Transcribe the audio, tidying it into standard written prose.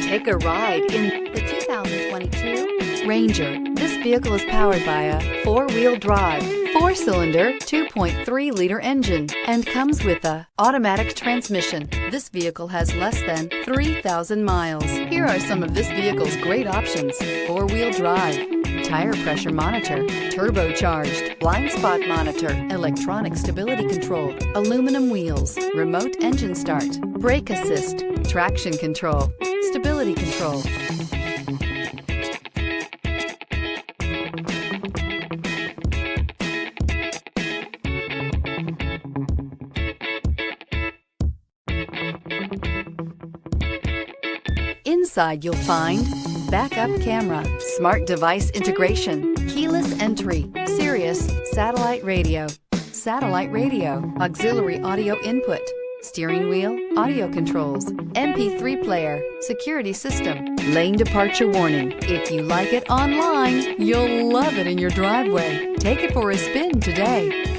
Take a ride in the 2022 Ranger. This vehicle is powered by a four-wheel drive, four-cylinder, 2.3-liter engine, and comes with a automatic transmission. This vehicle has less than 3,000 miles. Here are some of this vehicle's great options: four-wheel drive, tire pressure monitor, turbocharged, blind spot monitor, electronic stability control, aluminum wheels, remote engine start, brake assist, traction control, stability control. Inside you'll find backup camera, smart device integration, keyless entry, Sirius satellite radio, auxiliary audio input, steering wheel audio controls, MP3 player, security system, lane departure warning. If you like it online, you'll love it in your driveway. Take it for a spin today.